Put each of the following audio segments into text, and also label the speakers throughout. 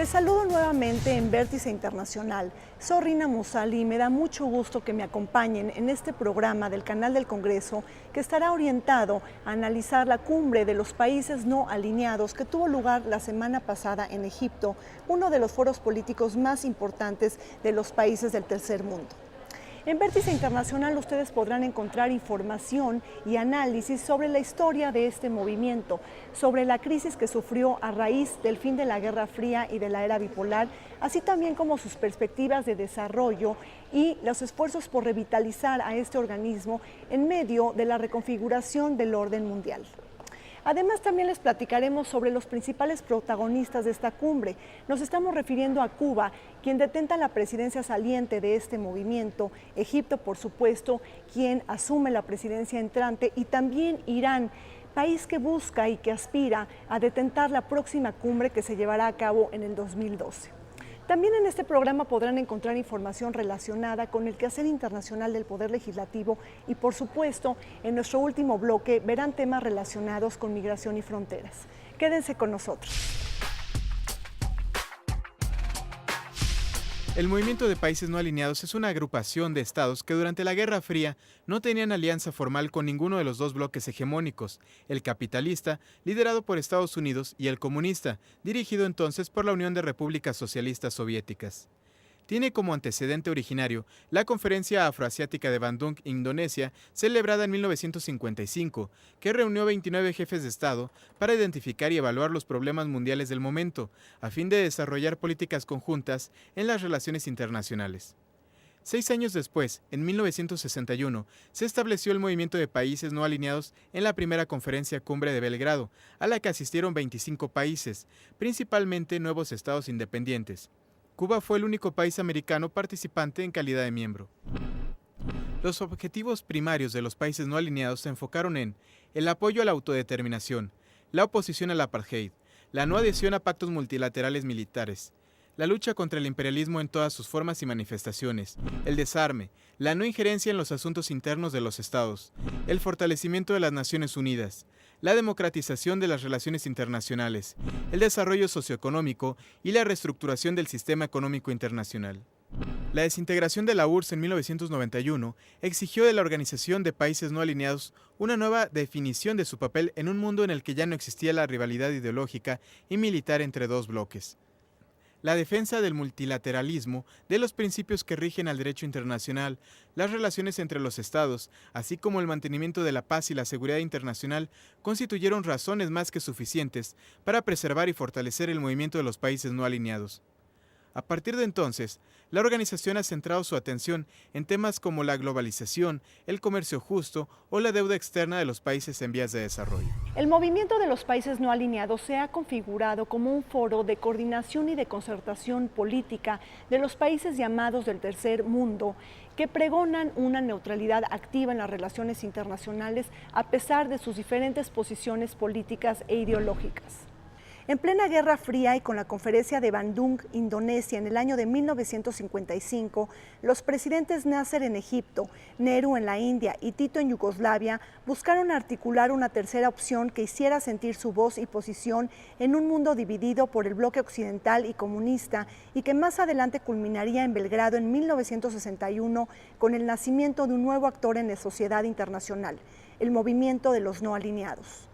Speaker 1: Les saludo nuevamente en Vértice Internacional. Soy Rina Musali y me da mucho gusto que me acompañen en este programa del canal del Congreso que estará orientado a analizar la cumbre de los países no alineados que tuvo lugar la semana pasada en Egipto, uno de los foros políticos más importantes de los países del tercer mundo. En Vértice Internacional ustedes podrán encontrar información y análisis sobre la historia de este movimiento, sobre la crisis que sufrió a raíz del fin de la Guerra Fría y de la era bipolar, así también como sus perspectivas de desarrollo y los esfuerzos por revitalizar a este organismo en medio de la reconfiguración del orden mundial. Además, también les platicaremos sobre los principales protagonistas de esta cumbre. Nos estamos refiriendo a Cuba, quien detenta la presidencia saliente de este movimiento, Egipto, por supuesto, quien asume la presidencia entrante, y también Irán, país que busca y que aspira a detentar la próxima cumbre que se llevará a cabo en el 2012. También en este programa podrán encontrar información relacionada con el quehacer internacional del Poder Legislativo y, por supuesto, en nuestro último bloque verán temas relacionados con migración y fronteras. Quédense con nosotros.
Speaker 2: El Movimiento de Países No Alineados es una agrupación de estados que durante la Guerra Fría no tenían alianza formal con ninguno de los dos bloques hegemónicos, el capitalista, liderado por Estados Unidos, y el comunista, dirigido entonces por la Unión de Repúblicas Socialistas Soviéticas. Tiene como antecedente originario la Conferencia Afroasiática de Bandung, Indonesia, celebrada en 1955, que reunió 29 jefes de Estado para identificar y evaluar los problemas mundiales del momento, a fin de desarrollar políticas conjuntas en las relaciones internacionales. 6 años después, en 1961, se estableció el Movimiento de Países No Alineados en la primera Conferencia Cumbre de Belgrado, a la que asistieron 25 países, principalmente nuevos estados independientes. Cuba fue el único país americano participante en calidad de miembro. Los objetivos primarios de los países no alineados se enfocaron en el apoyo a la autodeterminación, la oposición al apartheid, la no adhesión a pactos multilaterales militares, la lucha contra el imperialismo en todas sus formas y manifestaciones, el desarme, la no injerencia en los asuntos internos de los estados, el fortalecimiento de las Naciones Unidas, la democratización de las relaciones internacionales, el desarrollo socioeconómico y la reestructuración del sistema económico internacional. La desintegración de la URSS en 1991 exigió de la Organización de Países No Alineados una nueva definición de su papel en un mundo en el que ya no existía la rivalidad ideológica y militar entre dos bloques. La defensa del multilateralismo, de los principios que rigen al derecho internacional, las relaciones entre los estados, así como el mantenimiento de la paz y la seguridad internacional, constituyeron razones más que suficientes para preservar y fortalecer el movimiento de los países no alineados. A partir de entonces, la organización ha centrado su atención en temas como la globalización, el comercio justo o la deuda externa de los países en vías de desarrollo.
Speaker 1: El Movimiento de los Países No Alineados se ha configurado como un foro de coordinación y de concertación política de los países llamados del tercer mundo, que pregonan una neutralidad activa en las relaciones internacionales a pesar de sus diferentes posiciones políticas e ideológicas. En plena Guerra Fría y con la Conferencia de Bandung, Indonesia, en el año de 1955, los presidentes Nasser en Egipto, Nehru en la India y Tito en Yugoslavia buscaron articular una tercera opción que hiciera sentir su voz y posición en un mundo dividido por el bloque occidental y comunista, y que más adelante culminaría en Belgrado en 1961 con el nacimiento de un nuevo actor en la sociedad internacional, el Movimiento de los No Alineados.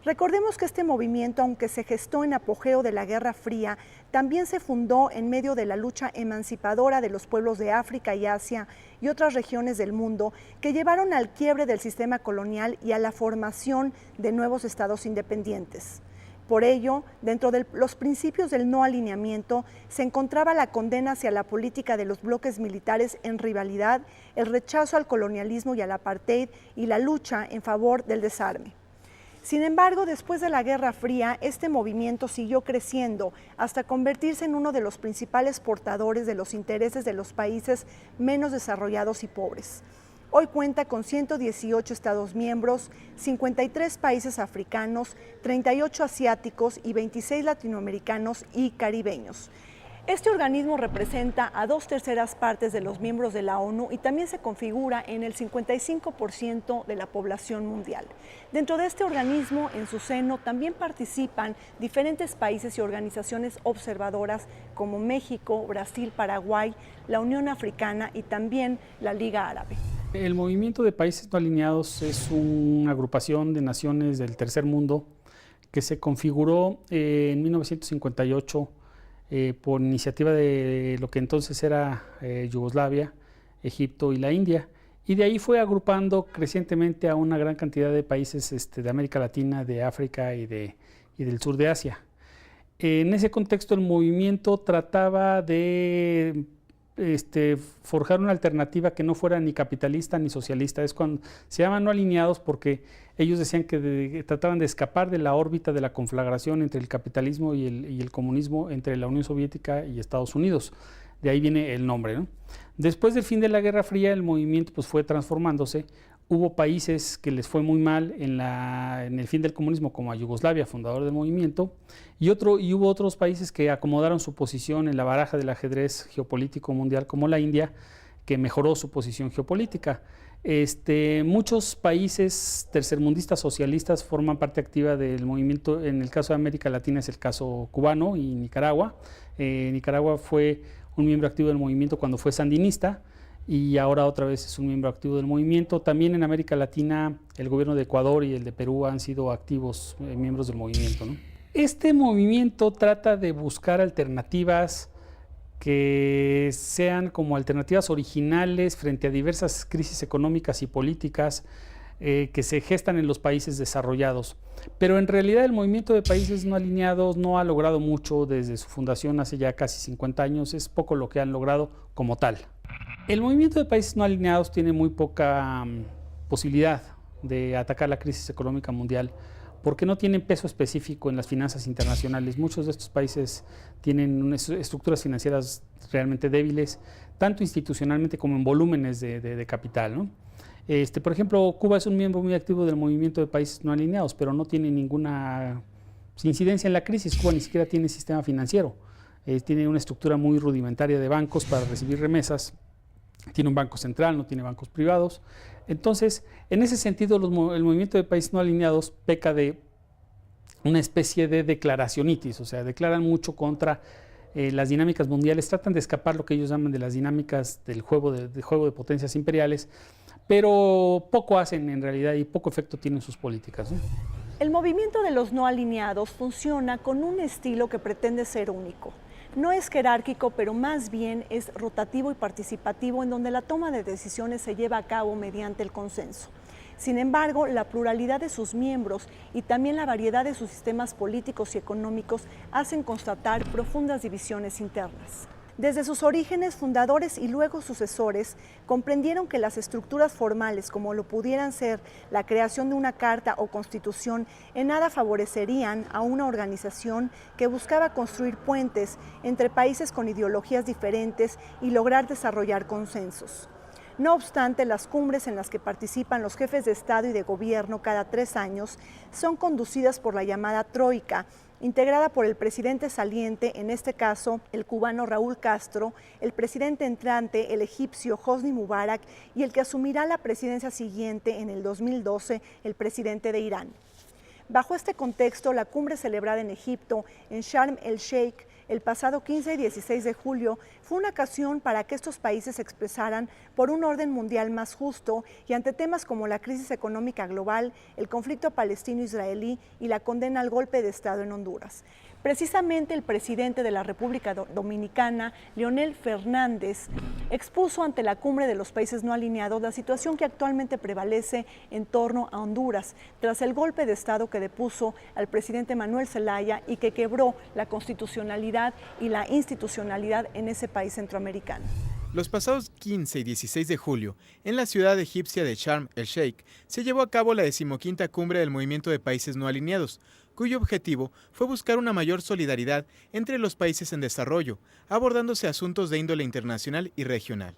Speaker 1: Recordemos que este movimiento, aunque se gestó en apogeo de la Guerra Fría, también se fundó en medio de la lucha emancipadora de los pueblos de África y Asia y otras regiones del mundo que llevaron al quiebre del sistema colonial y a la formación de nuevos estados independientes. Por ello, dentro de los principios del no alineamiento se encontraba la condena hacia la política de los bloques militares en rivalidad, el rechazo al colonialismo y al apartheid y la lucha en favor del desarme. Sin embargo, después de la Guerra Fría, este movimiento siguió creciendo hasta convertirse en uno de los principales portadores de los intereses de los países menos desarrollados y pobres. Hoy cuenta con 118 estados miembros, 53 países africanos, 38 asiáticos y 26 latinoamericanos y caribeños. Este organismo representa a 2/3 de los miembros de la ONU y también se configura en el 55% de la población mundial. Dentro de este organismo, en su seno, también participan diferentes países y organizaciones observadoras como México, Brasil, Paraguay, la Unión Africana y también la Liga Árabe.
Speaker 3: El Movimiento de Países No Alineados es una agrupación de naciones del tercer mundo que se configuró en 1958 por iniciativa de lo que entonces era Yugoslavia, Egipto y la India. Y de ahí fue agrupando crecientemente a una gran cantidad de países de América Latina, de África y del sur de Asia. En ese contexto el movimiento trataba de forjar una alternativa que no fuera ni capitalista ni socialista. Es cuando se llaman no alineados porque ellos decían que trataban de escapar de la órbita de la conflagración entre el capitalismo y el comunismo entre la Unión Soviética y Estados Unidos. De ahí viene el nombre, ¿no? Después del fin de la Guerra Fría, el movimiento fue transformándose. Hubo países que les fue muy mal en el fin del comunismo, como a Yugoslavia, fundador del movimiento, y hubo otros países que acomodaron su posición en la baraja del ajedrez geopolítico mundial, como la India, que mejoró su posición geopolítica. Muchos países tercermundistas socialistas forman parte activa del movimiento. En el caso de América Latina es el caso cubano y Nicaragua. Nicaragua fue un miembro activo del movimiento cuando fue sandinista, y ahora otra vez es un miembro activo del movimiento. También en América Latina el gobierno de Ecuador y el de Perú han sido activos miembros del movimiento, ¿no? Este movimiento trata de buscar alternativas que sean como alternativas originales frente a diversas crisis económicas y políticas que se gestan en los países desarrollados. Pero en realidad el Movimiento de Países No Alineados no ha logrado mucho desde su fundación hace ya casi 50 años, es poco lo que han logrado como tal. El Movimiento de Países No Alineados tiene muy poca posibilidad de atacar la crisis económica mundial porque no tienen peso específico en las finanzas internacionales. Muchos de estos países tienen estructuras financieras realmente débiles, tanto institucionalmente como en volúmenes de capital, ¿no? Por ejemplo, Cuba es un miembro muy activo del Movimiento de Países No Alineados, pero no tiene ninguna incidencia en la crisis. Cuba ni siquiera tiene sistema financiero. Tiene una estructura muy rudimentaria de bancos para recibir remesas. Tiene un banco central, no tiene bancos privados. Entonces, en ese sentido, el Movimiento de Países No Alineados peca de una especie de declaracionitis, o sea, declaran mucho contra las dinámicas mundiales, tratan de escapar lo que ellos llaman de las dinámicas del juego de potencias imperiales, pero poco hacen en realidad y poco efecto tienen sus políticas, ¿no?
Speaker 1: El movimiento de los no alineados funciona con un estilo que pretende ser único. No es jerárquico, pero más bien es rotativo y participativo, en donde la toma de decisiones se lleva a cabo mediante el consenso. Sin embargo, la pluralidad de sus miembros y también la variedad de sus sistemas políticos y económicos hacen constatar profundas divisiones internas. Desde sus orígenes, fundadores y luego sucesores comprendieron que las estructuras formales, como lo pudieran ser la creación de una carta o constitución, en nada favorecerían a una organización que buscaba construir puentes entre países con ideologías diferentes y lograr desarrollar consensos. No obstante, las cumbres en las que participan los jefes de Estado y de Gobierno cada 3 años son conducidas por la llamada Troika, integrada por el presidente saliente, en este caso el cubano Raúl Castro, el presidente entrante, el egipcio Hosni Mubarak, y el que asumirá la presidencia siguiente en el 2012, el presidente de Irán. Bajo este contexto, la cumbre celebrada en Egipto, en Sharm el-Sheikh, el pasado 15 y 16 de julio, fue una ocasión para que estos países se expresaran por un orden mundial más justo y ante temas como la crisis económica global, el conflicto palestino-israelí y la condena al golpe de Estado en Honduras. Precisamente el presidente de la República Dominicana, Leonel Fernández, expuso ante la cumbre de los países no alineados la situación que actualmente prevalece en torno a Honduras, tras el golpe de Estado que depuso al presidente Manuel Zelaya y que quebró la constitucionalidad y la institucionalidad en ese país centroamericano.
Speaker 2: Los pasados 15 y 16 de julio, en la ciudad egipcia de Sharm el-Sheikh, se llevó a cabo la 15ª cumbre del Movimiento de Países No Alineados, cuyo objetivo fue buscar una mayor solidaridad entre los países en desarrollo, abordándose asuntos de índole internacional y regional.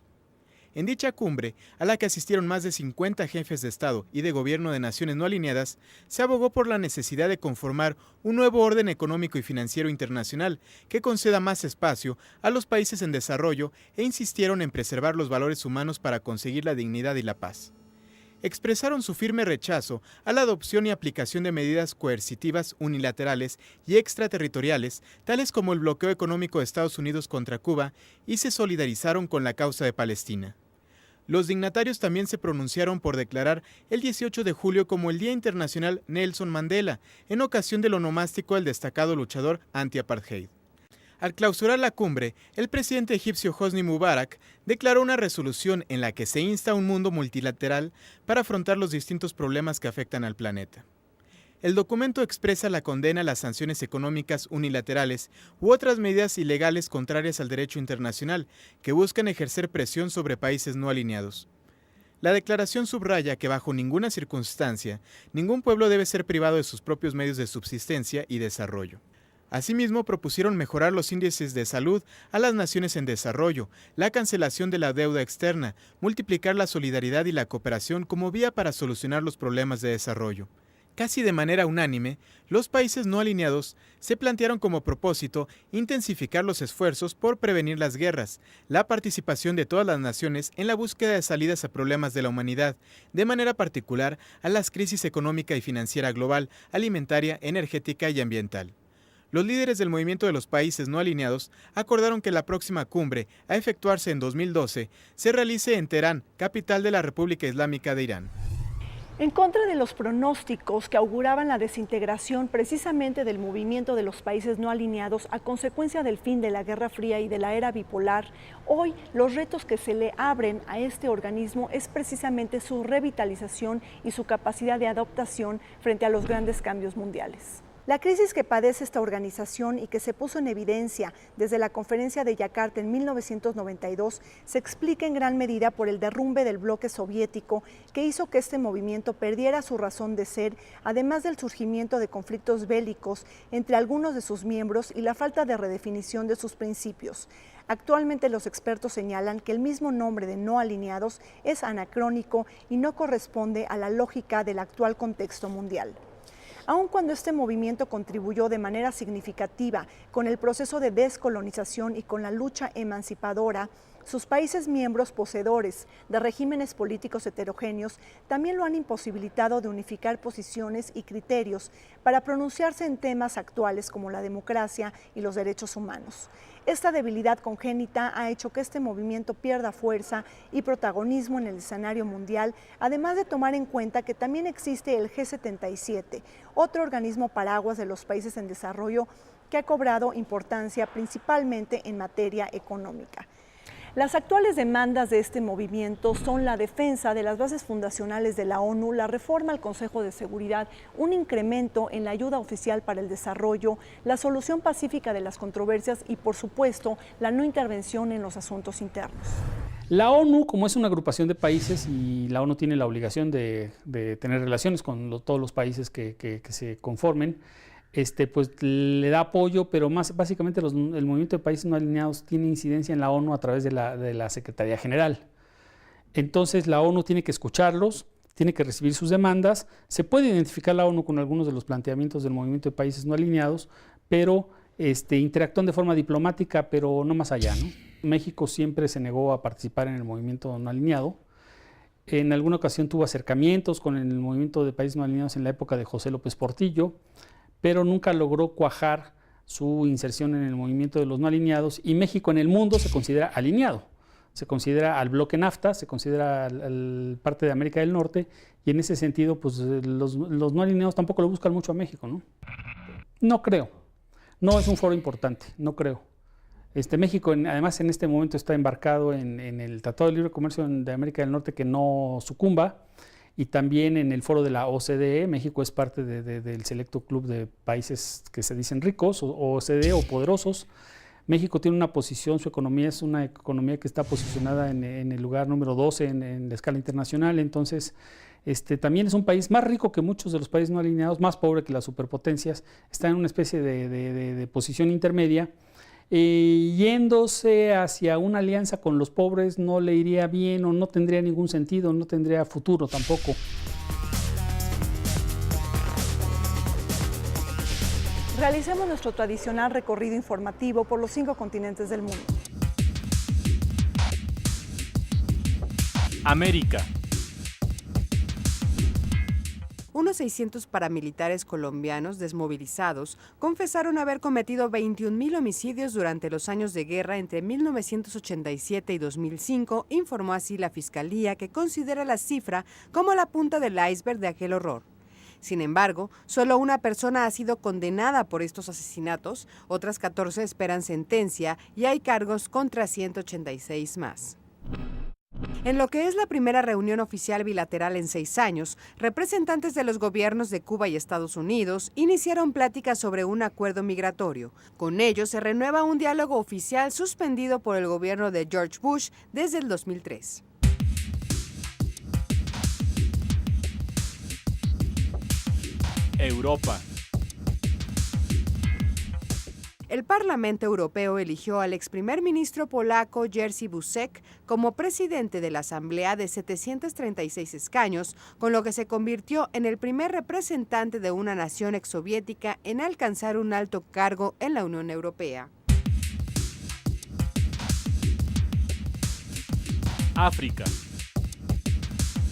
Speaker 2: En dicha cumbre, a la que asistieron más de 50 jefes de Estado y de gobierno de naciones no alineadas, se abogó por la necesidad de conformar un nuevo orden económico y financiero internacional que conceda más espacio a los países en desarrollo e insistieron en preservar los valores humanos para conseguir la dignidad y la paz. Expresaron su firme rechazo a la adopción y aplicación de medidas coercitivas unilaterales y extraterritoriales, tales como el bloqueo económico de Estados Unidos contra Cuba, y se solidarizaron con la causa de Palestina. Los dignatarios también se pronunciaron por declarar el 18 de julio como el Día Internacional Nelson Mandela, en ocasión del onomástico del destacado luchador anti-apartheid. Al clausurar la cumbre, el presidente egipcio Hosni Mubarak declaró una resolución en la que se insta a un mundo multilateral para afrontar los distintos problemas que afectan al planeta. El documento expresa la condena a las sanciones económicas unilaterales u otras medidas ilegales contrarias al derecho internacional que buscan ejercer presión sobre países no alineados. La declaración subraya que bajo ninguna circunstancia, ningún pueblo debe ser privado de sus propios medios de subsistencia y desarrollo. Asimismo, propusieron mejorar los índices de salud a las naciones en desarrollo, la cancelación de la deuda externa, multiplicar la solidaridad y la cooperación como vía para solucionar los problemas de desarrollo. Casi de manera unánime, los países no alineados se plantearon como propósito intensificar los esfuerzos por prevenir las guerras, la participación de todas las naciones en la búsqueda de salidas a problemas de la humanidad, de manera particular a las crisis económica y financiera global, alimentaria, energética y ambiental. Los líderes del movimiento de los países no alineados acordaron que la próxima cumbre, a efectuarse en 2012, se realice en Teherán, capital de la República Islámica de Irán.
Speaker 1: En contra de los pronósticos que auguraban la desintegración precisamente del movimiento de los países no alineados a consecuencia del fin de la Guerra Fría y de la era bipolar, hoy los retos que se le abren a este organismo es precisamente su revitalización y su capacidad de adaptación frente a los grandes cambios mundiales. La crisis que padece esta organización y que se puso en evidencia desde la Conferencia de Yakarta en 1992 se explica en gran medida por el derrumbe del bloque soviético que hizo que este movimiento perdiera su razón de ser, además del surgimiento de conflictos bélicos entre algunos de sus miembros y la falta de redefinición de sus principios. Actualmente los expertos señalan que el mismo nombre de no alineados es anacrónico y no corresponde a la lógica del actual contexto mundial. Aun cuando este movimiento contribuyó de manera significativa con el proceso de descolonización y con la lucha emancipadora, sus países miembros poseedores de regímenes políticos heterogéneos también lo han imposibilitado de unificar posiciones y criterios para pronunciarse en temas actuales como la democracia y los derechos humanos. Esta debilidad congénita ha hecho que este movimiento pierda fuerza y protagonismo en el escenario mundial, además de tomar en cuenta que también existe el G77, otro organismo paraguas de los países en desarrollo que ha cobrado importancia principalmente en materia económica. Las actuales demandas de este movimiento son la defensa de las bases fundacionales de la ONU, la reforma al Consejo de Seguridad, un incremento en la ayuda oficial para el desarrollo, la solución pacífica de las controversias y, por supuesto, la no intervención en los asuntos internos.
Speaker 3: La ONU, como es una agrupación de países y la ONU tiene la obligación de tener relaciones con todos los países que se conformen, pues le da apoyo, pero más básicamente el movimiento de países no alineados tiene incidencia en la ONU a través de la Secretaría General. Entonces la ONU tiene que escucharlos, tiene que recibir sus demandas. Se puede identificar la ONU con algunos de los planteamientos del movimiento de países no alineados, pero interactúan de forma diplomática, pero no más allá, ¿no? México siempre se negó a participar en el movimiento no alineado. En alguna ocasión tuvo acercamientos con el movimiento de países no alineados en la época de José López Portillo, pero nunca logró cuajar su inserción en el movimiento de los no alineados, y México en el mundo se considera alineado, se considera al bloque NAFTA, se considera al parte de América del Norte, y en ese sentido pues los no alineados tampoco lo buscan mucho a México, ¿no? No creo, no es un foro importante, no creo. México además en este momento está embarcado en el Tratado de Libre Comercio de América del Norte que no sucumba, y también en el foro de la OCDE. México es parte del selecto club de países que se dicen ricos, o OCDE, o poderosos. México tiene una posición, su economía es una economía que está posicionada en el lugar número 12 en la escala internacional. Entonces, también es un país más rico que muchos de los países no alineados, más pobre que las superpotencias, está en una especie de posición intermedia. yéndose hacia una alianza con los pobres no le iría bien o no tendría ningún sentido, no tendría futuro tampoco.
Speaker 1: Realicemos nuestro tradicional recorrido informativo por los 5 continentes del mundo.
Speaker 2: América.
Speaker 4: Unos 600 paramilitares colombianos desmovilizados confesaron haber cometido 21.000 homicidios durante los años de guerra entre 1987 y 2005, informó así la Fiscalía, que considera la cifra como la punta del iceberg de aquel horror. Sin embargo, solo una persona ha sido condenada por estos asesinatos, otras 14 esperan sentencia y hay cargos contra 186 más. En lo que es la primera reunión oficial bilateral en 6 años, representantes de los gobiernos de Cuba y Estados Unidos iniciaron pláticas sobre un acuerdo migratorio. Con ello se renueva un diálogo oficial suspendido por el gobierno de George Bush desde el 2003.
Speaker 2: Europa.
Speaker 4: El Parlamento Europeo eligió al ex primer ministro polaco Jerzy Buzek como presidente de la Asamblea de 736 escaños, con lo que se convirtió en el primer representante de una nación exsoviética en alcanzar un alto cargo en la Unión Europea.
Speaker 2: África.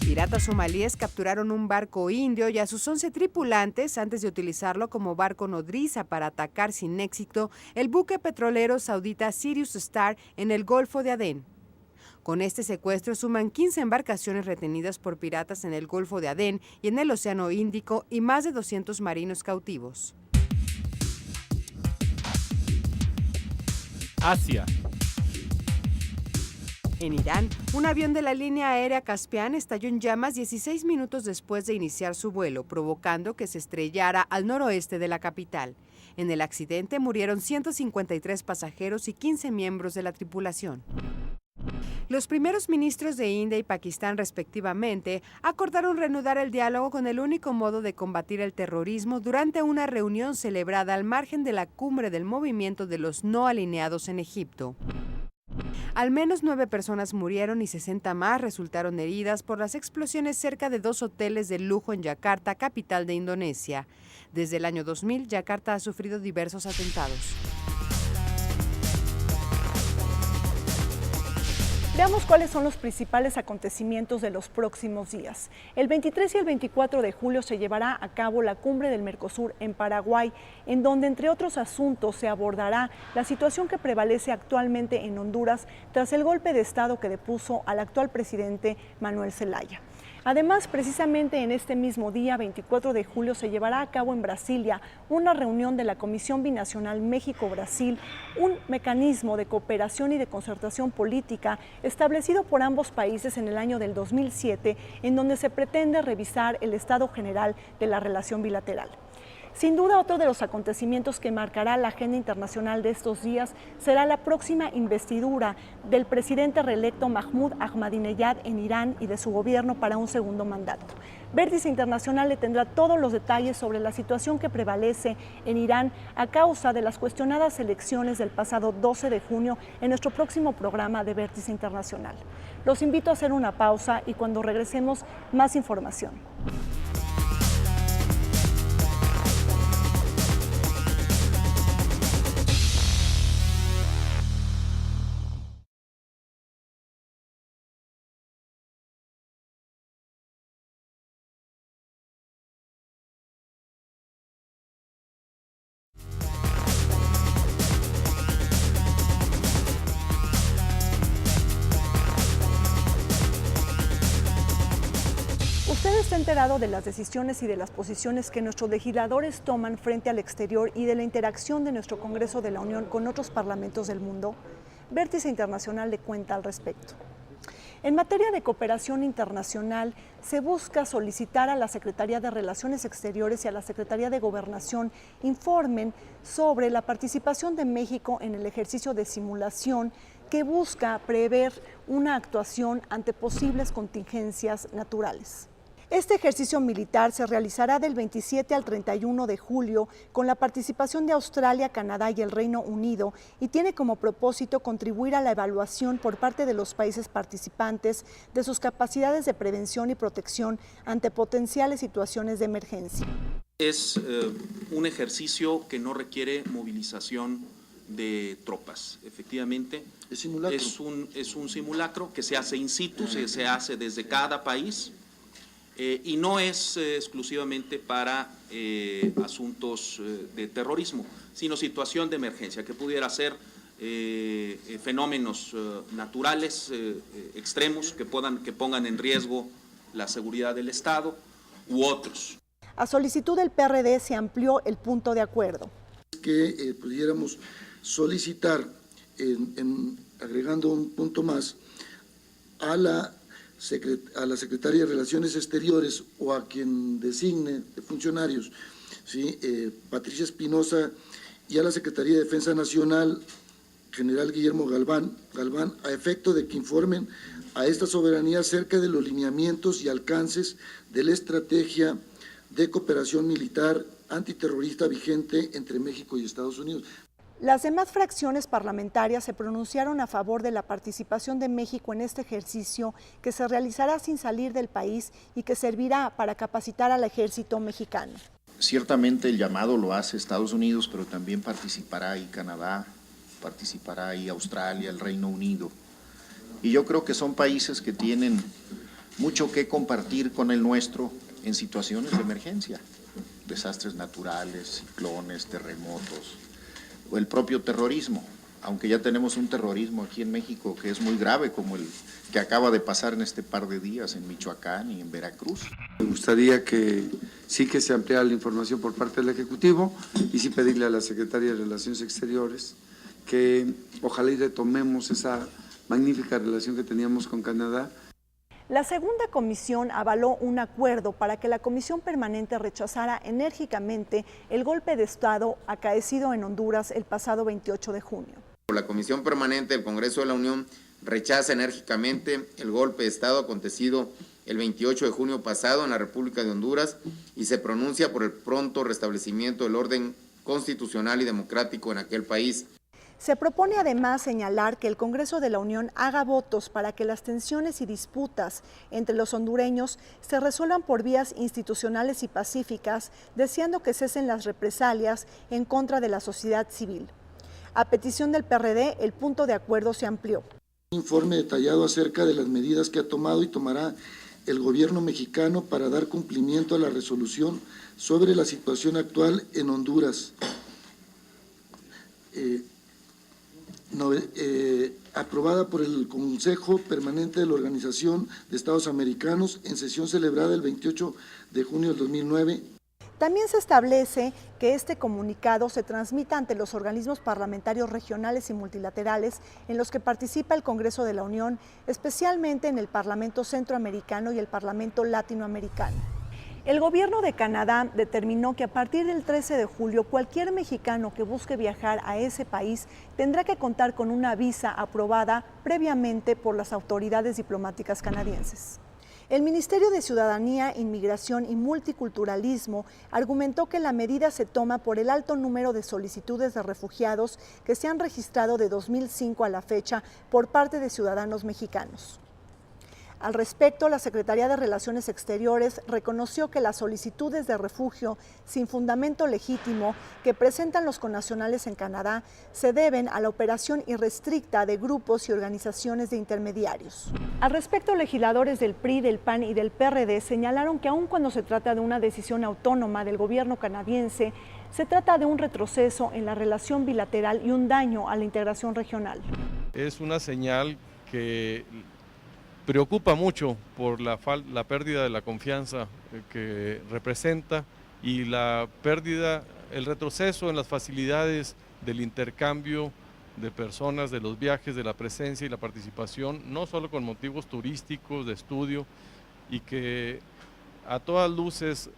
Speaker 4: Piratas somalíes capturaron un barco indio y a sus 11 tripulantes antes de utilizarlo como barco nodriza para atacar sin éxito el buque petrolero saudita Sirius Star en el Golfo de Adén. Con este secuestro suman 15 embarcaciones retenidas por piratas en el Golfo de Adén y en el Océano Índico y más de 200 marinos cautivos.
Speaker 2: Asia.
Speaker 4: En Irán, un avión de la línea aérea Caspian estalló en llamas 16 minutos después de iniciar su vuelo, provocando que se estrellara al noroeste de la capital. En el accidente murieron 153 pasajeros y 15 miembros de la tripulación. Los primeros ministros de India y Pakistán, respectivamente, acordaron reanudar el diálogo con el único modo de combatir el terrorismo durante una reunión celebrada al margen de la cumbre del movimiento de los no alineados en Egipto. Al menos 9 personas murieron y 60 más resultaron heridas por las explosiones cerca de 2 hoteles de lujo en Yakarta, capital de Indonesia. Desde el año 2000, Yakarta ha sufrido diversos atentados.
Speaker 1: Veamos cuáles son los principales acontecimientos de los próximos días. El 23 y el 24 de julio se llevará a cabo la Cumbre del Mercosur en Paraguay, en donde, entre otros asuntos, se abordará la situación que prevalece actualmente en Honduras tras el golpe de Estado que depuso al actual presidente Manuel Zelaya. Además, precisamente en este mismo día, 24 de julio, se llevará a cabo en Brasilia una reunión de la Comisión Binacional México-Brasil, un mecanismo de cooperación y de concertación política establecido por ambos países en el año del 2007, en donde se pretende revisar el estado general de la relación bilateral. Sin duda, otro de los acontecimientos que marcará la agenda internacional de estos días será la próxima investidura del presidente reelecto Mahmoud Ahmadinejad en Irán y de su gobierno para un segundo mandato. Vértice Internacional le tendrá todos los detalles sobre la situación que prevalece en Irán a causa de las cuestionadas elecciones del pasado 12 de junio en nuestro próximo programa de Vértice Internacional. Los invito a hacer una pausa y cuando regresemos, más información. Usted está enterado de las decisiones y de las posiciones que nuestros legisladores toman frente al exterior y de la interacción de nuestro Congreso de la Unión con otros parlamentos del mundo. Vértice Internacional le cuenta al respecto. En materia de cooperación internacional, se busca solicitar a la Secretaría de Relaciones Exteriores y a la Secretaría de Gobernación informen sobre la participación de México en el ejercicio de simulación que busca prever una actuación ante posibles contingencias naturales. Este ejercicio militar se realizará del 27 al 31 de julio con la participación de Australia, Canadá y el Reino Unido y tiene como propósito contribuir a la evaluación por parte de los países participantes de sus capacidades de prevención y protección ante potenciales situaciones de emergencia.
Speaker 5: Es un ejercicio que no requiere movilización de tropas. Efectivamente, es un simulacro que se hace in situ, se hace desde cada país. Y no es exclusivamente para asuntos de terrorismo, sino situación de emergencia, que pudiera ser fenómenos naturales extremos que pongan en riesgo la seguridad del Estado u otros.
Speaker 1: A solicitud del PRD se amplió el punto de acuerdo.
Speaker 6: Que pudiéramos solicitar, agregando un punto más, a la Secretaría de Relaciones Exteriores o a quien designe de funcionarios, ¿sí? Patricia Espinosa, y a la Secretaría de Defensa Nacional, general Guillermo Galván, a efecto de que informen a esta soberanía acerca de los lineamientos y alcances de la estrategia de cooperación militar antiterrorista vigente entre México y Estados Unidos.
Speaker 1: Las demás fracciones parlamentarias se pronunciaron a favor de la participación de México en este ejercicio que se realizará sin salir del país y que servirá para capacitar al ejército mexicano.
Speaker 7: Ciertamente el llamado lo hace Estados Unidos, pero también participará ahí Canadá, participará ahí Australia, el Reino Unido. Y yo creo que son países que tienen mucho que compartir con el nuestro en situaciones de emergencia, desastres naturales, ciclones, terremotos, o el propio terrorismo, aunque ya tenemos un terrorismo aquí en México que es muy grave, como el que acaba de pasar en este par de días en Michoacán y en Veracruz.
Speaker 8: Me gustaría que sí que se ampliara la información por parte del Ejecutivo y sí pedirle a la Secretaría de Relaciones Exteriores que ojalá y retomemos esa magnífica relación que teníamos con Canadá.
Speaker 1: La segunda comisión avaló un acuerdo para que la Comisión Permanente rechazara enérgicamente el golpe de Estado acaecido en Honduras el pasado 28 de junio.
Speaker 9: La Comisión Permanente del Congreso de la Unión rechaza enérgicamente el golpe de Estado acontecido el 28 de junio pasado en la República de Honduras y se pronuncia por el pronto restablecimiento del orden constitucional y democrático en aquel país.
Speaker 1: Se propone además señalar que el Congreso de la Unión haga votos para que las tensiones y disputas entre los hondureños se resuelvan por vías institucionales y pacíficas, deseando que cesen las represalias en contra de la sociedad civil. A petición del PRD, el punto de acuerdo se amplió.
Speaker 6: Un informe detallado acerca de las medidas que ha tomado y tomará el gobierno mexicano para dar cumplimiento a la resolución sobre la situación actual en Honduras. Aprobada por el Consejo Permanente de la Organización de Estados Americanos en sesión celebrada el 28 de junio del 2009.
Speaker 1: También se establece que este comunicado se transmita ante los organismos parlamentarios regionales y multilaterales en los que participa el Congreso de la Unión, especialmente en el Parlamento Centroamericano y el Parlamento Latinoamericano. El gobierno de Canadá determinó que a partir del 13 de julio cualquier mexicano que busque viajar a ese país tendrá que contar con una visa aprobada previamente por las autoridades diplomáticas canadienses. El Ministerio de Ciudadanía, Inmigración y Multiculturalismo argumentó que la medida se toma por el alto número de solicitudes de refugiados que se han registrado de 2005 a la fecha por parte de ciudadanos mexicanos. Al respecto, la Secretaría de Relaciones Exteriores reconoció que las solicitudes de refugio sin fundamento legítimo que presentan los connacionales en Canadá se deben a la operación irrestricta de grupos y organizaciones de intermediarios. Al respecto, legisladores del PRI, del PAN y del PRD señalaron que aun cuando se trata de una decisión autónoma del gobierno canadiense, se trata de un retroceso en la relación bilateral y un daño a la integración regional.
Speaker 10: Es una señal que preocupa mucho por la pérdida de la confianza que representa y la pérdida, el retroceso en las facilidades del intercambio de personas, de los viajes, de la presencia y la participación, no solo con motivos turísticos, de estudio, y que a todas luces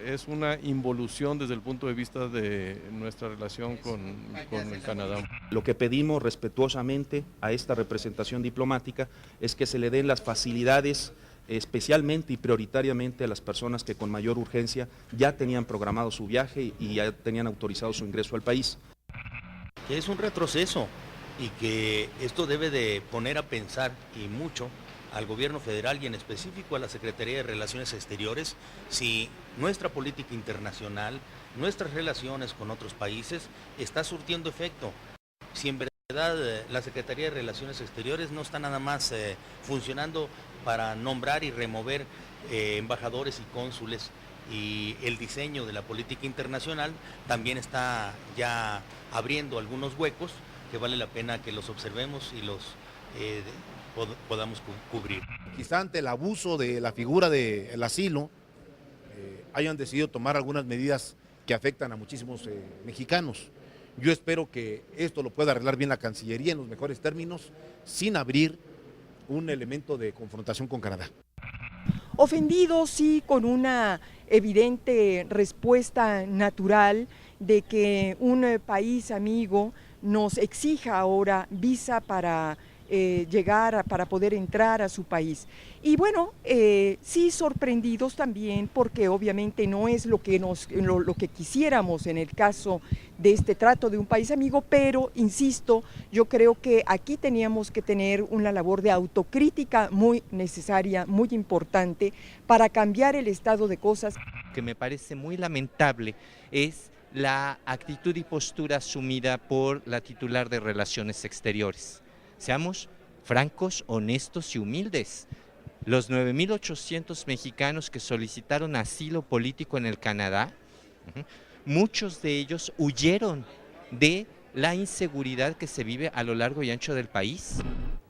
Speaker 10: es una involución desde el punto de vista de nuestra relación con el Canadá.
Speaker 11: Lo que pedimos respetuosamente a esta representación diplomática es que se le den las facilidades
Speaker 5: especialmente y prioritariamente a las personas que con mayor urgencia ya tenían programado su viaje y ya tenían autorizado su ingreso al país.
Speaker 11: Que es un retroceso y que esto debe de poner a pensar y mucho al gobierno federal y en específico a la Secretaría de Relaciones Exteriores si nuestra política internacional, nuestras relaciones con otros países está surtiendo efecto. Si en verdad la Secretaría de Relaciones Exteriores no está nada más funcionando para nombrar y remover embajadores y cónsules, y el diseño de la política internacional también está ya abriendo algunos huecos que vale la pena que los observemos y los podamos cubrir.
Speaker 12: Quizá ante el abuso de la figura del asilo hayan decidido tomar algunas medidas que afectan a muchísimos mexicanos. Yo espero que esto lo pueda arreglar bien la Cancillería en los mejores términos, sin abrir un elemento de confrontación con Canadá.
Speaker 13: Ofendidos, sí, con una evidente respuesta natural de que un país amigo nos exija ahora visa para llegar, para poder entrar a su país. Y bueno, sí sorprendidos también porque obviamente no es lo que quisiéramos en el caso de este trato de un país amigo, pero insisto, yo creo que aquí teníamos que tener una labor de autocrítica muy necesaria, muy importante para cambiar el estado de cosas.
Speaker 14: Que me parece muy lamentable es la actitud y postura asumida por la titular de Relaciones Exteriores. Seamos francos, honestos y humildes. Los 9.800 mexicanos que solicitaron asilo político en el Canadá, muchos de ellos huyeron de la inseguridad que se vive a lo largo y ancho del país.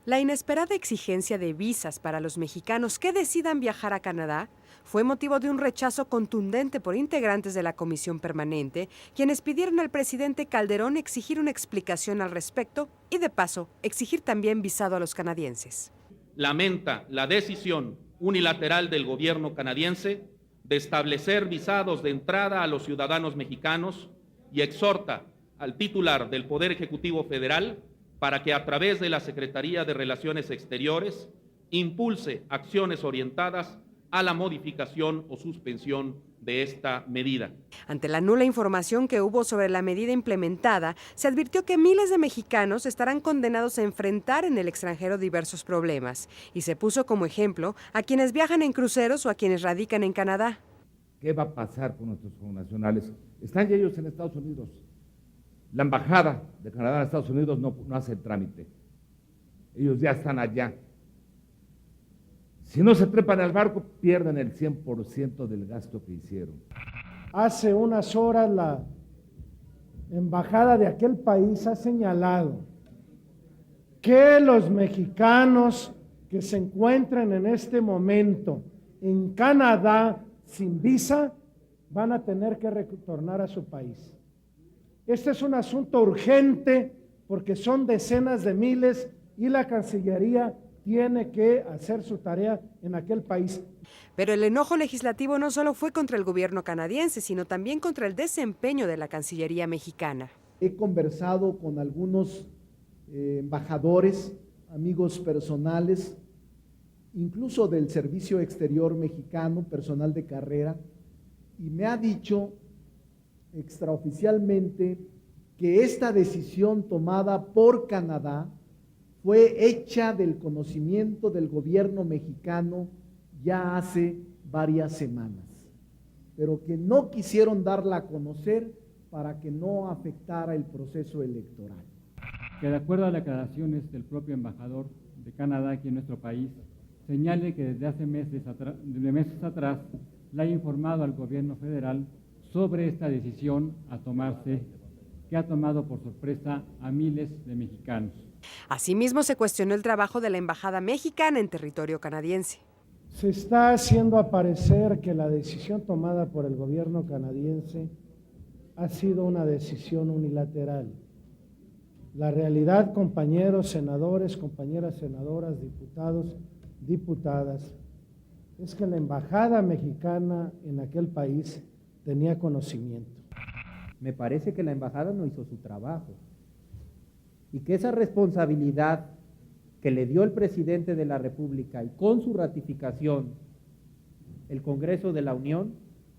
Speaker 4: La inesperada exigencia de visas para los mexicanos que decidan viajar a Canadá fue motivo de un rechazo contundente por integrantes de la Comisión Permanente, quienes pidieron al presidente Calderón exigir una explicación al respecto y, de paso, exigir también visado a los canadienses.
Speaker 5: Lamenta la decisión unilateral del gobierno canadiense de establecer visados de entrada a los ciudadanos mexicanos y exhorta al titular del Poder Ejecutivo Federal para que a través de la Secretaría de Relaciones Exteriores impulse acciones orientadas a la modificación o suspensión de esta medida.
Speaker 4: Ante la nula información que hubo sobre la medida implementada, se advirtió que miles de mexicanos estarán condenados a enfrentar en el extranjero diversos problemas y se puso como ejemplo a quienes viajan en cruceros o a quienes radican en Canadá.
Speaker 15: ¿Qué va a pasar con nuestros connacionales? Están ya ellos en Estados Unidos. La embajada de Canadá en Estados Unidos no hace el trámite. Ellos ya están allá. Si no se trepan al barco, pierden el 100% del gasto que hicieron.
Speaker 16: Hace unas horas la embajada de aquel país ha señalado que los mexicanos que se encuentran en este momento en Canadá sin visa van a tener que retornar a su país. Este es un asunto urgente porque son decenas de miles y la Cancillería tiene que hacer su tarea en aquel país.
Speaker 4: Pero el enojo legislativo no solo fue contra el gobierno canadiense, sino también contra el desempeño de la Cancillería mexicana.
Speaker 17: He conversado con algunos embajadores, amigos personales, incluso del Servicio Exterior Mexicano, personal de carrera, y me ha dicho extraoficialmente que esta decisión tomada por Canadá fue hecha del conocimiento del gobierno mexicano ya hace varias semanas, pero que no quisieron darla a conocer para que no afectara el proceso electoral.
Speaker 18: Que de acuerdo a las declaraciones del propio embajador de Canadá aquí en nuestro país, señale que desde hace meses atrás le ha informado al gobierno federal sobre esta decisión a tomarse, que ha tomado por sorpresa a miles de mexicanos.
Speaker 4: Asimismo, se cuestionó el trabajo de la embajada mexicana en territorio canadiense.
Speaker 16: Se está haciendo aparecer que la decisión tomada por el gobierno canadiense ha sido una decisión unilateral. La realidad, compañeros senadores, compañeras senadoras, diputados, diputadas, es que la embajada mexicana en aquel país tenía conocimiento.
Speaker 19: Me parece que la embajada no hizo su trabajo y que esa responsabilidad que le dio el presidente de la República y con su ratificación el Congreso de la Unión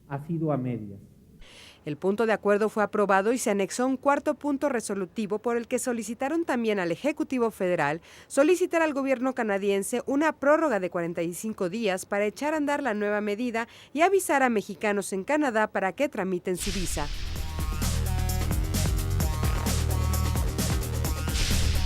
Speaker 19: ha sido a medias.
Speaker 4: El punto de acuerdo fue aprobado y se anexó un cuarto punto resolutivo por el que solicitaron también al Ejecutivo Federal solicitar al gobierno canadiense una prórroga de 45 días para echar a andar la nueva medida y avisar a mexicanos en Canadá para que tramiten su visa.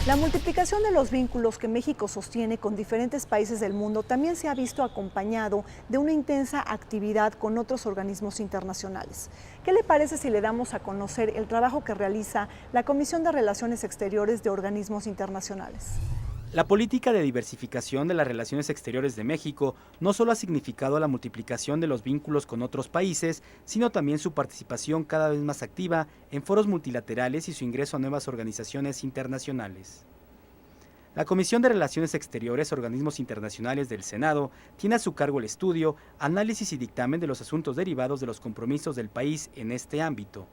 Speaker 1: La multiplicación de los vínculos que México sostiene con diferentes países del mundo también se ha visto acompañado de una intensa actividad con otros organismos internacionales. ¿Qué le parece si le damos a conocer el trabajo que realiza la Comisión de Relaciones Exteriores de Organismos Internacionales?
Speaker 20: La política de diversificación de las relaciones exteriores de México no solo ha significado la multiplicación de los vínculos con otros países, sino también su participación cada vez más activa en foros multilaterales y su ingreso a nuevas organizaciones internacionales. La Comisión de Relaciones Exteriores, Organismos Internacionales del Senado, tiene a su cargo el estudio, análisis y dictamen de los asuntos derivados de los compromisos del país en este ámbito.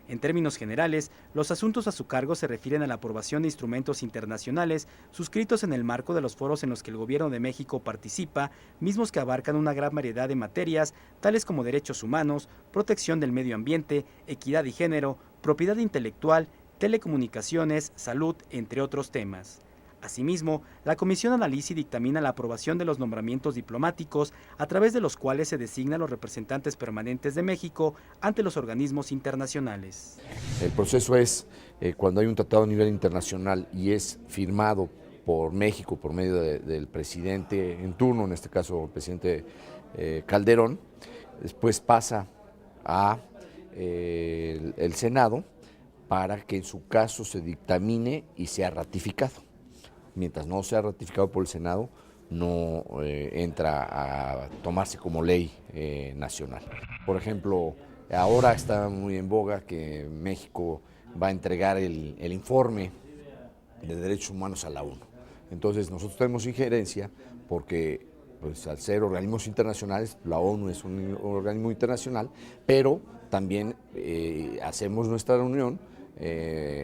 Speaker 20: En términos generales, los asuntos a su cargo se refieren a la aprobación de instrumentos internacionales suscritos en el marco de los foros en los que el Gobierno de México participa, mismos que abarcan una gran variedad de materias, tales como derechos humanos, protección del medio ambiente, equidad y género, propiedad intelectual, telecomunicaciones, salud, entre otros temas. Asimismo, la Comisión analiza y dictamina la aprobación de los nombramientos diplomáticos a través de los cuales se designan los representantes permanentes de México ante los organismos internacionales.
Speaker 21: El proceso es cuando hay un tratado a nivel internacional y es firmado por México por medio del presidente en turno, en este caso el presidente Calderón, después pasa a el Senado para que en su caso se dictamine y sea ratificado. Mientras no sea ratificado por el Senado, no entra a tomarse como ley nacional. Por ejemplo, ahora está muy en boga que México va a entregar el informe de derechos humanos a la ONU. Entonces nosotros tenemos injerencia porque pues, al ser organismos internacionales, la ONU es un organismo internacional, pero también hacemos nuestra reunión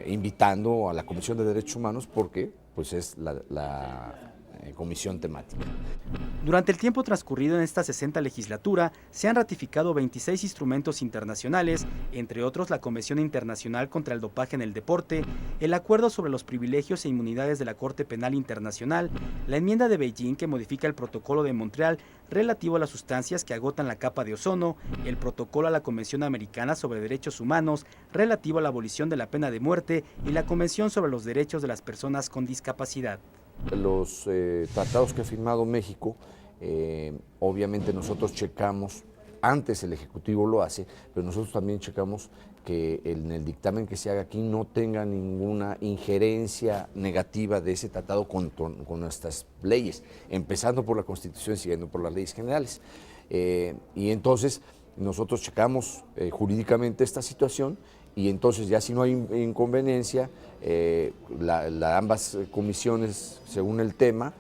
Speaker 21: invitando a la Comisión de Derechos Humanos porque pues es la comisión temática.
Speaker 20: Durante el tiempo transcurrido en esta 60ª legislatura, se han ratificado 26 instrumentos internacionales, entre otros la Convención Internacional contra el Dopaje en el Deporte, el Acuerdo sobre los Privilegios e Inmunidades de la Corte Penal Internacional, la enmienda de Beijing que modifica el Protocolo de Montreal relativo a las sustancias que agotan la capa de ozono, el Protocolo a la Convención Americana sobre Derechos Humanos relativo a la abolición de la pena de muerte y la Convención sobre los Derechos de las Personas con Discapacidad.
Speaker 21: Los tratados que ha firmado México, obviamente nosotros checamos, antes el Ejecutivo lo hace, pero nosotros también checamos que en el dictamen que se haga aquí no tenga ninguna injerencia negativa de ese tratado con nuestras leyes, empezando por la Constitución y siguiendo por las leyes generales. Y entonces nosotros checamos jurídicamente esta situación y entonces ya si no hay inconveniencia, ambas comisiones, según el tema,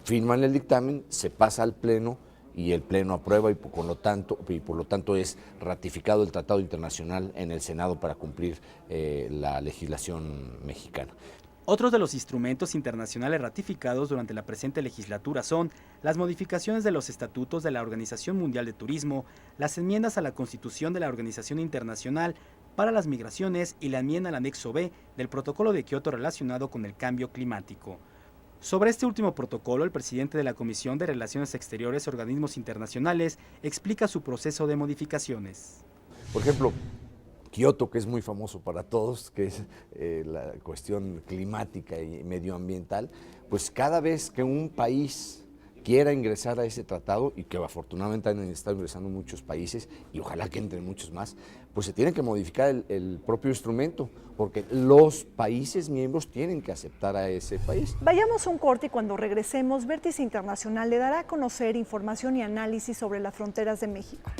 Speaker 21: firman el dictamen, se pasa al Pleno y el Pleno aprueba y por lo tanto es ratificado el Tratado Internacional en el Senado para cumplir la legislación mexicana.
Speaker 20: Otros de los instrumentos internacionales ratificados durante la presente legislatura son las modificaciones de los estatutos de la Organización Mundial de Turismo, las enmiendas a la Constitución de la Organización Internacional para las Migraciones y la enmienda al anexo B del Protocolo de Kioto relacionado con el cambio climático. Sobre este último protocolo, el presidente de la Comisión de Relaciones Exteriores y Organismos Internacionales explica su proceso de modificaciones.
Speaker 21: Por ejemplo, Kioto, que es muy famoso para todos, que es la cuestión climática y medioambiental, pues cada vez que un país quiera ingresar a ese tratado, y que afortunadamente han estado ingresando muchos países, y ojalá que entren muchos más, pues se tiene que modificar el propio instrumento, porque los países miembros tienen que aceptar a ese país.
Speaker 1: Vayamos a un corte y cuando regresemos, Vértice Internacional le dará a conocer información y análisis sobre las fronteras de México.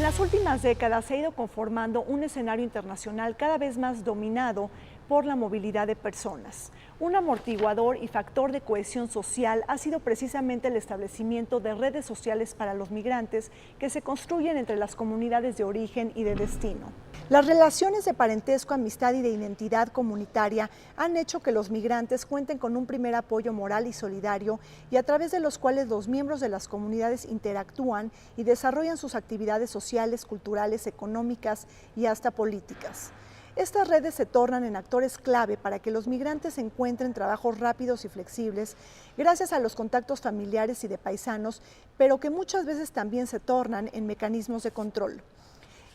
Speaker 1: las últimas décadas se ha ido conformando un escenario internacional cada vez más dominado por la movilidad de personas. Un amortiguador y factor de cohesión social ha sido precisamente el establecimiento de redes sociales para los migrantes que se construyen entre las comunidades de origen y de destino. Las relaciones de parentesco, amistad y de identidad comunitaria han hecho que los migrantes cuenten con un primer apoyo moral y solidario y a través de los cuales los miembros de las comunidades interactúan y desarrollan sus actividades sociales, culturales, económicas y hasta políticas. Estas redes se tornan en actores clave para que los migrantes encuentren trabajos rápidos y flexibles gracias a los contactos familiares y de paisanos, pero que muchas veces también se tornan en mecanismos de control.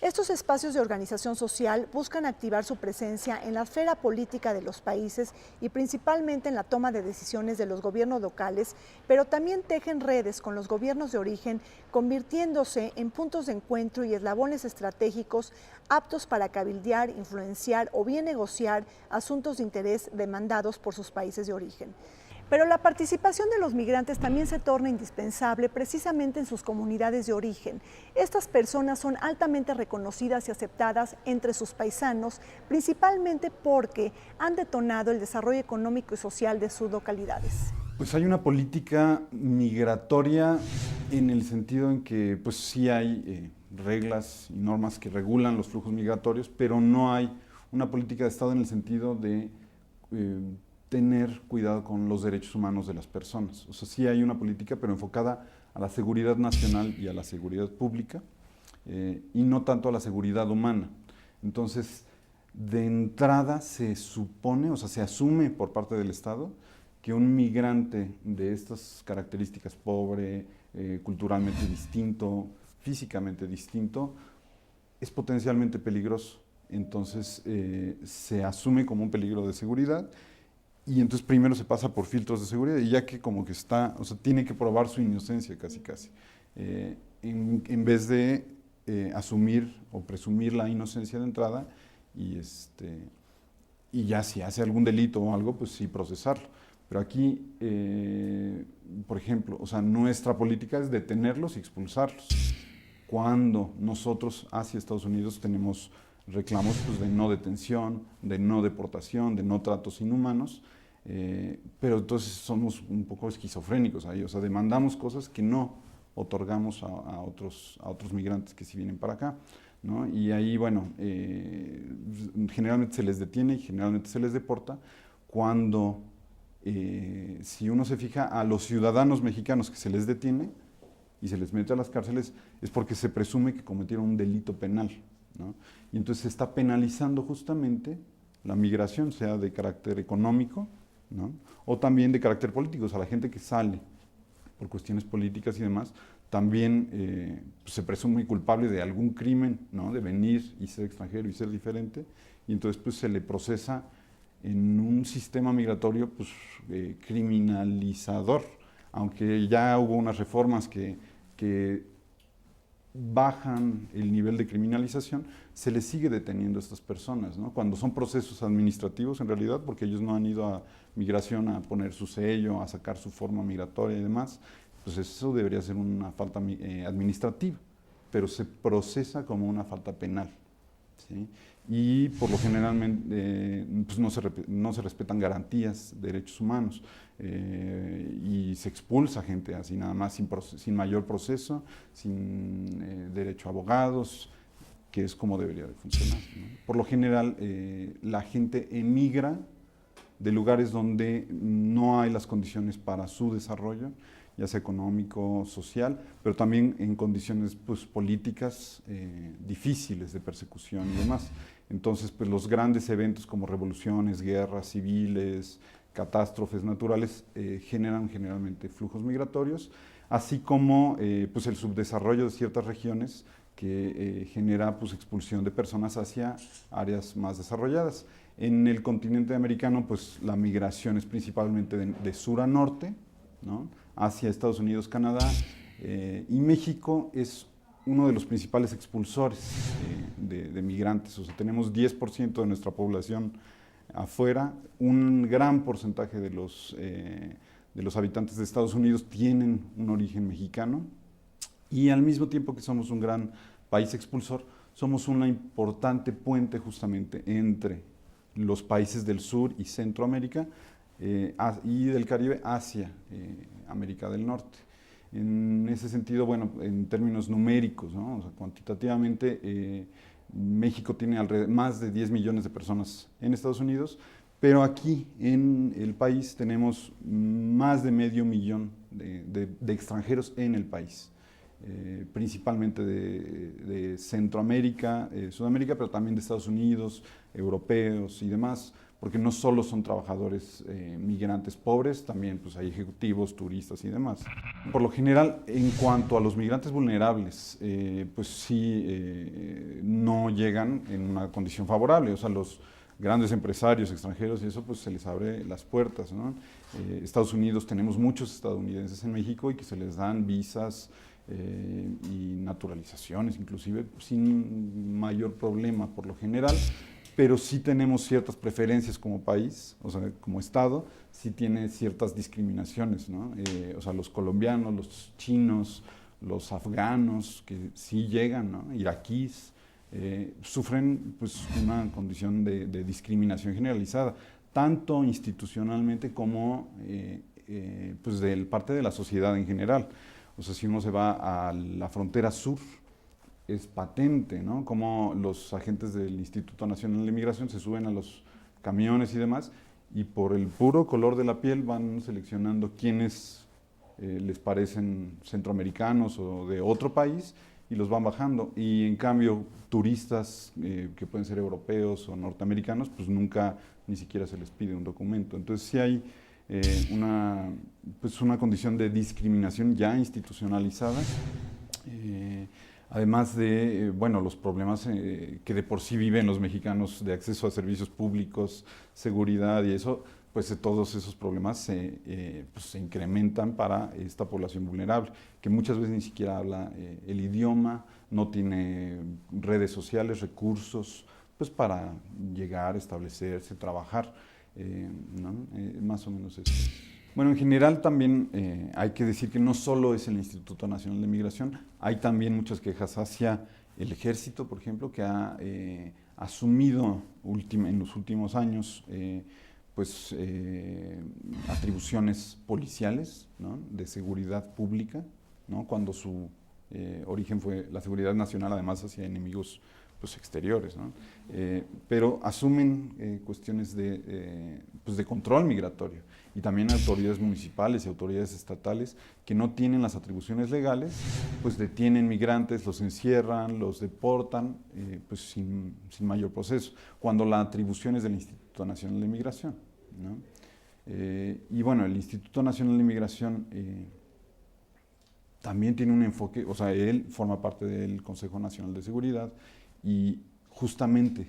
Speaker 1: Estos espacios de organización social buscan activar su presencia en la esfera política de los países y principalmente en la toma de decisiones de los gobiernos locales, pero también tejen redes con los gobiernos de origen, convirtiéndose en puntos de encuentro y eslabones estratégicos aptos para cabildear, influenciar o bien negociar asuntos de interés demandados por sus países de origen. Pero la participación de los migrantes también se torna indispensable precisamente en sus comunidades de origen. Estas personas son altamente reconocidas y aceptadas entre sus paisanos, principalmente porque han detonado el desarrollo económico y social de sus localidades.
Speaker 3: Pues hay una política migratoria en el sentido en que pues sí hay reglas y normas que regulan los flujos migratorios, pero no hay una política de Estado en el sentido de tener cuidado con los derechos humanos de las personas. O sea, sí hay una política, pero enfocada a la seguridad nacional y a la seguridad pública, y no tanto a la seguridad humana. Entonces, de entrada se supone, o sea, se asume por parte del Estado que un migrante de estas características, pobre, culturalmente distinto, físicamente distinto, es potencialmente peligroso. Entonces, se asume como un peligro de seguridad. Y entonces primero se pasa por filtros de seguridad y ya que como que está, o sea, tiene que probar su inocencia casi, en vez de asumir o presumir la inocencia de entrada y ya si hace algún delito o algo, pues sí procesarlo. Pero aquí, por ejemplo, o sea, nuestra política es detenerlos y expulsarlos. Cuando nosotros hacia Estados Unidos tenemos reclamos pues, de no detención, de no deportación, de no tratos inhumanos, pero entonces somos un poco esquizofrénicos ahí, o sea, demandamos cosas que no otorgamos a otros migrantes que sí vienen para acá, ¿no? Y ahí, bueno, generalmente se les detiene y generalmente se les deporta cuando, si uno se fija, a los ciudadanos mexicanos que se les detiene y se les mete a las cárceles es porque se presume que cometieron un delito penal, ¿no? Y entonces se está penalizando justamente la migración, sea de carácter económico, ¿no? O también de carácter político, o sea, la gente que sale por cuestiones políticas y demás, también pues se presume culpable de algún crimen, ¿no? De venir y ser extranjero y ser diferente, y entonces pues se le procesa en un sistema migratorio pues, criminalizador, aunque ya hubo unas reformas que bajan el nivel de criminalización, se les sigue deteniendo a estas personas, ¿no? Cuando son procesos administrativos en realidad, porque ellos no han ido a migración a poner su sello, a sacar su forma migratoria y demás, pues eso debería ser una falta administrativa, pero se procesa como una falta penal, ¿sí? Y por lo generalmente pues no se respetan garantías, derechos humanos, y se expulsa gente así nada más, sin mayor proceso, sin derecho a abogados, que es como debería de funcionar, ¿no? Por lo general, la gente emigra de lugares donde no hay las condiciones para su desarrollo, ya sea económico, social, pero también en condiciones pues, políticas difíciles de persecución y demás. Entonces, pues, los grandes eventos como revoluciones, guerras civiles, catástrofes naturales generan generalmente flujos migratorios, así como pues, el subdesarrollo de ciertas regiones que genera pues, expulsión de personas hacia áreas más desarrolladas. En el continente americano, pues, la migración es principalmente de sur a norte, ¿no? Hacia Estados Unidos, Canadá, y México es uno de los principales expulsores de migrantes. O sea, tenemos 10% de nuestra población afuera, un gran porcentaje de los habitantes de Estados Unidos tienen un origen mexicano, y al mismo tiempo que somos un gran país expulsor, somos una importante puente justamente entre los países del sur y Centroamérica y del Caribe hacia América del Norte. En ese sentido, bueno, en términos numéricos, ¿no? O sea, cuantitativamente, México tiene más de 10 millones de personas en Estados Unidos, pero aquí en el país tenemos más de medio millón de extranjeros en el país, principalmente de Centroamérica, Sudamérica, pero también de Estados Unidos, europeos y demás, porque no solo son trabajadores migrantes pobres, también pues, hay ejecutivos, turistas y demás. Por lo general, en cuanto a los migrantes vulnerables, pues sí no llegan en una condición favorable, o sea, los grandes empresarios extranjeros y eso pues se les abre las puertas, ¿no? Estados Unidos, tenemos muchos estadounidenses en México y que se les dan visas y naturalizaciones inclusive sin mayor problema por lo general, pero sí tenemos ciertas preferencias como país, o sea, como Estado, sí tiene ciertas discriminaciones, ¿no? O sea, los colombianos, los chinos, los afganos, que sí llegan, ¿no? Iraquíes, sufren pues, una condición de discriminación generalizada, tanto institucionalmente como pues, de parte de la sociedad en general. O sea, si uno se va a la frontera sur, es patente, ¿no? Como los agentes del Instituto Nacional de Migración se suben a los camiones y demás, y por el puro color de la piel van seleccionando quiénes les parecen centroamericanos o de otro país, y los van bajando. Y en cambio, turistas que pueden ser europeos o norteamericanos, pues nunca ni siquiera se les pide un documento. Entonces sí hay una condición de discriminación ya institucionalizada. Además de, bueno, los problemas que de por sí viven los mexicanos de acceso a servicios públicos, seguridad y eso, pues todos esos problemas pues, se incrementan para esta población vulnerable, que muchas veces ni siquiera habla el idioma, no tiene redes sociales, recursos, pues para llegar, establecerse, trabajar, ¿no? Más o menos eso. Bueno, en general también hay que decir que no solo es el Instituto Nacional de Migración, hay también muchas quejas hacia el Ejército, por ejemplo, que ha asumido en los últimos años pues, atribuciones policiales, ¿no? De seguridad pública, ¿no? Cuando su origen fue la seguridad nacional, además hacia enemigos pues, exteriores, ¿no? Pero asumen cuestiones pues, de control migratorio, y también autoridades municipales y autoridades estatales que no tienen las atribuciones legales, pues detienen migrantes, los encierran, los deportan, pues sin mayor proceso, cuando la atribución es del Instituto Nacional de Migración, ¿no? Y bueno, el Instituto Nacional de Migración también tiene un enfoque, o sea, él forma parte del Consejo Nacional de Seguridad, y justamente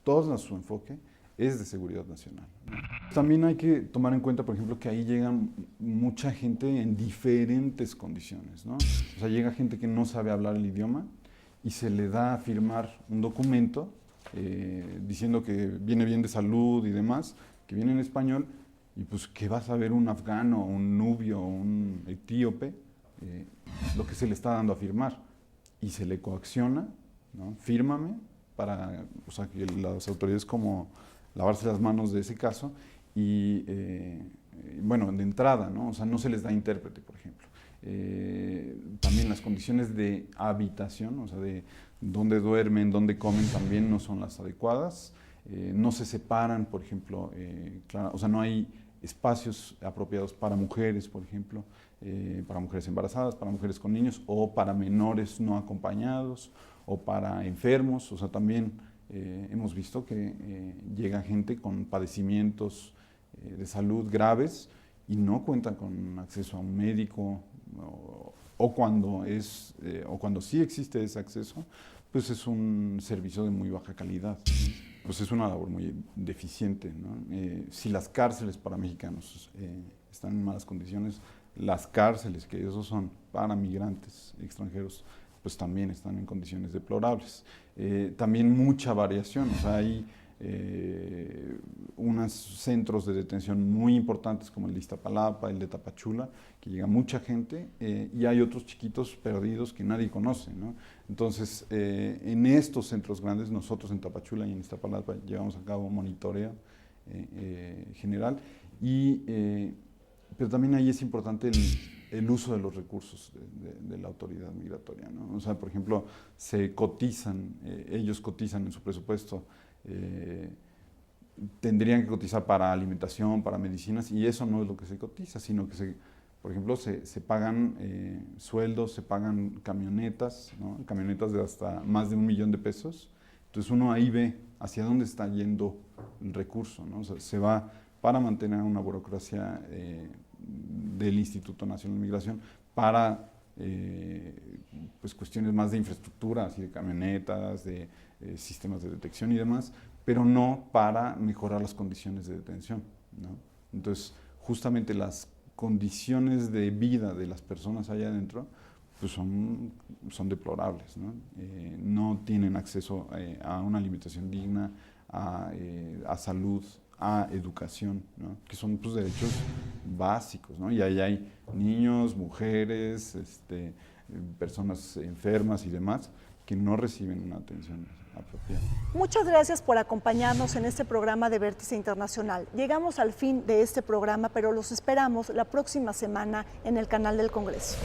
Speaker 3: todo su enfoque es de seguridad nacional. También hay que tomar en cuenta, por ejemplo, que ahí llegan mucha gente en diferentes condiciones, ¿no? O sea, llega gente que no sabe hablar el idioma y se le da a firmar un documento diciendo que viene bien de salud y demás, que viene en español, y pues que va a saber un afgano, un nubio, un etíope, lo que se le está dando a firmar, y se le coacciona, ¿no? Fírmame, para, o sea, que las autoridades como lavarse las manos de ese caso, y bueno, de entrada, ¿no? O sea, no se les da intérprete, por ejemplo. También las condiciones de habitación, o sea, de dónde duermen, dónde comen, también no son las adecuadas. No se separan, por ejemplo, claro, o sea, no hay espacios apropiados para mujeres, por ejemplo, para mujeres embarazadas, para mujeres con niños, o para menores no acompañados, o para enfermos. O sea, también hemos visto que llega gente con padecimientos de salud graves y no cuentan con acceso a un médico, o cuando sí existe ese acceso, pues es un servicio de muy baja calidad, ¿no? Pues es una labor muy deficiente, ¿no? Si las cárceles para mexicanos están en malas condiciones, las cárceles que esos son para migrantes extranjeros, pues también están en condiciones deplorables. También mucha variación, o sea, hay unos centros de detención muy importantes como el de Iztapalapa, el de Tapachula, que llega mucha gente, y hay otros chiquitos perdidos que nadie conoce, ¿no? Entonces, en estos centros grandes, nosotros en Tapachula y en Iztapalapa llevamos a cabo un monitoreo general, pero también ahí es importante el uso de los recursos de la autoridad migratoria, ¿no? O sea, por ejemplo, ellos cotizan en su presupuesto, tendrían que cotizar para alimentación, para medicinas, y eso no es lo que se cotiza, sino que por ejemplo, se pagan sueldos, se pagan camionetas, ¿no? Camionetas de hasta más de $1 millón de pesos. Entonces uno ahí ve hacia dónde está yendo el recurso, ¿no? O sea, se va para mantener una burocracia del Instituto Nacional de Migración para pues cuestiones más de infraestructura, así de camionetas, de sistemas de detección y demás, pero no para mejorar las condiciones de detención, ¿no? Entonces, justamente las condiciones de vida de las personas allá adentro pues son deplorables, ¿no? No tienen acceso a una alimentación digna, a salud, a educación, ¿no? Que son pues, derechos básicos, ¿no? Y ahí hay niños, mujeres, personas enfermas y demás que no reciben una atención apropiada.
Speaker 1: Muchas gracias por acompañarnos en este programa de Vértice Internacional. Llegamos al fin de este programa, pero los esperamos la próxima semana en el canal del Congreso.